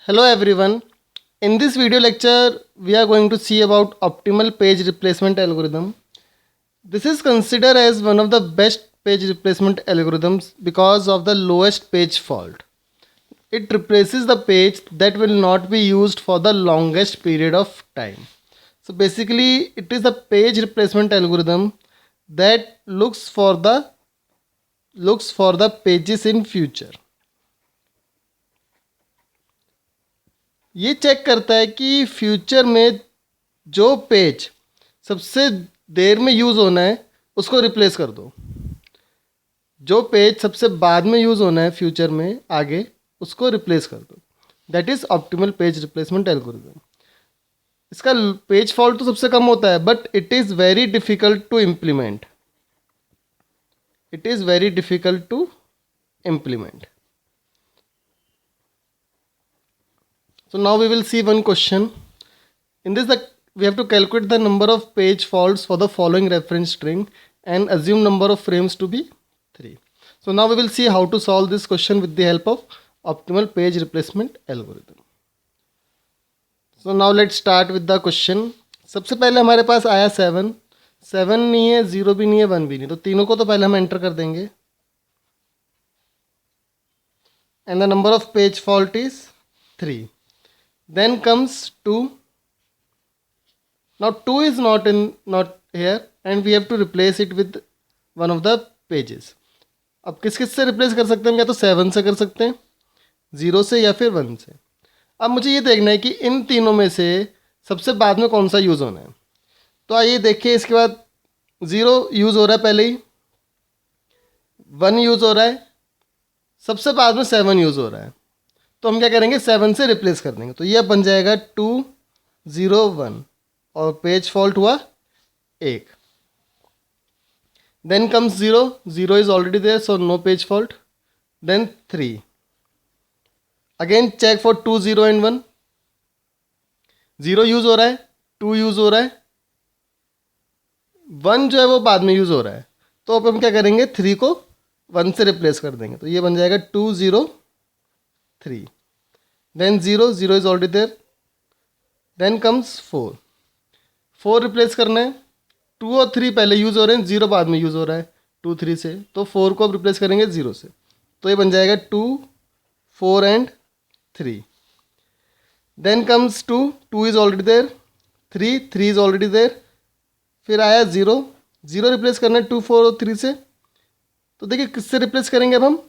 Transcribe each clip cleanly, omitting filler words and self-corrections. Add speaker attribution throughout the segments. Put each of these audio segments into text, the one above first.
Speaker 1: Hello everyone. In this video lecture, we are going to see about optimal page replacement algorithm. This is considered as one of the best page replacement algorithms because of the lowest page fault. It replaces the page that will not be used for the longest period of time. So basically, it is a page replacement algorithm that looks for the pages in future. ये check करता है कि future में जो page सबसे देर में use होना है उसको रिप्लेस कर दो, जो पेज सबसे बाद में यूज़ होना है फ्यूचर में आगे उसको रिप्लेस कर दो. That is optimal page replacement algorithm. इसका पेज फॉल्ट तो सबसे कम होता है but it is very difficult to implement. So now we will see one question. In this, we have to calculate the number of page faults for the following reference string and assume number of frames to be 3. So now we will see how to solve this question with the help of optimal page replacement algorithm. So now let's start with the question. सबसे पहले हमारे पास आया 7. 7 नहीं है, 0 भी नहीं है, 1 भी नहीं, तो तीनों को तो पहले हम एंटर कर देंगे. And the number of page fault is 3. Then comes 2. Now 2 is not here and we have to replace it with one of the pages. अब किस किस से रिप्लेस कर सकते हैं? या तो 7 से कर सकते हैं, 0 से, या फिर 1 से. अब मुझे ये देखना है कि इन तीनों में से सबसे बाद में कौन सा यूज़ होना है. तो आइए देखिए. इसके बाद 0 यूज़ हो रहा है, पहले ही 1 यूज़ हो रहा है, सबसे बाद में 7 यूज़ हो रहा है. तो हम क्या करेंगे, 7 से रिप्लेस कर देंगे. तो ये बन जाएगा 2 0 1 और पेज फॉल्ट हुआ 1. Then comes 0. 0 is already there so no page fault. Then 3. Again check for 2 0 and 1. 0 use हो रहा है, 2 यूज हो रहा है, 1 जो है वो बाद में यूज हो रहा है. तो अब हम क्या करेंगे, 3 को 1 से रिप्लेस कर देंगे. तो ये बन जाएगा 2 0 3. Then 0 0 is already there. Then comes 4. 4 replace करना है. 2 और 3 पहले यूज़ हो रहे हैं, 0 बाद में यूज़ हो रहा है 2 3 से. तो 4 को अब रिप्लेस करेंगे 0 से. तो ये बन जाएगा 2 4 and 3. Then comes 2. 2 is already there. 3 is already there. फिर आया 0. 0 रिप्लेस करना है 2 4 और 3 से. तो देखिए किससे रिप्लेस करेंगे अब हम.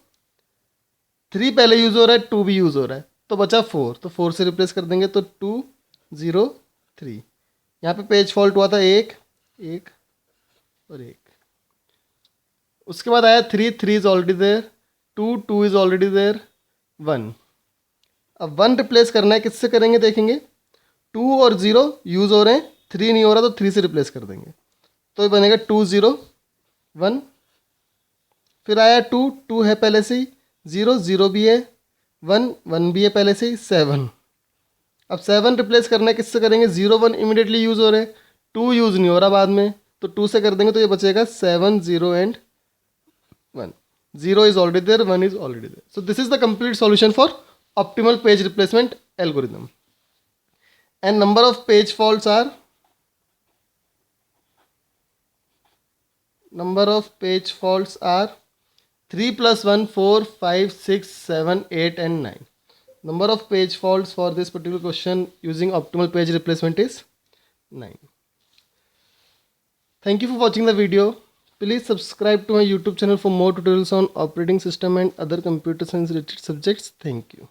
Speaker 1: 3 पहले यूज़ हो रहा है, 2 भी यूज़ हो रहा है, तो बचा 4. तो 4 से रिप्लेस कर देंगे. तो 2 0 3. यहाँ पे पेज फॉल्ट हुआ था 1 1 और 1. उसके बाद आया 3 is already there. 2 is already there. 1. अब 1 रिप्लेस करना है, किससे करेंगे देखेंगे. 2 और 0 यूज़ हो रहे हैं, 3 नहीं हो रहा, तो 3 से रिप्लेस कर देंगे. तो ये बनेगा 2 0 1. फिर आया 2 है पहले से ही, 0 भी है, 1 भी है पहले से ही, 7. अब 7 रिप्लेस करना है, किससे करेंगे. 0 1 इमीडिएटली यूज़ हो रहे हैं, 2 यूज़ नहीं हो रहा बाद में, तो 2 से कर देंगे. तो ये बचेगा 7 0 and 1. 0 is already there, 1 is already there. So this is the complete solution for optimal page replacement algorithm. And number of page faults are 3 plus 1 4 5 6 7 8 and 9. Number of page faults for this particular question using optimal page replacement is 9. Thank you for watching the video. Please subscribe to my YouTube channel for more tutorials on operating system and other computer science related subjects. Thank you.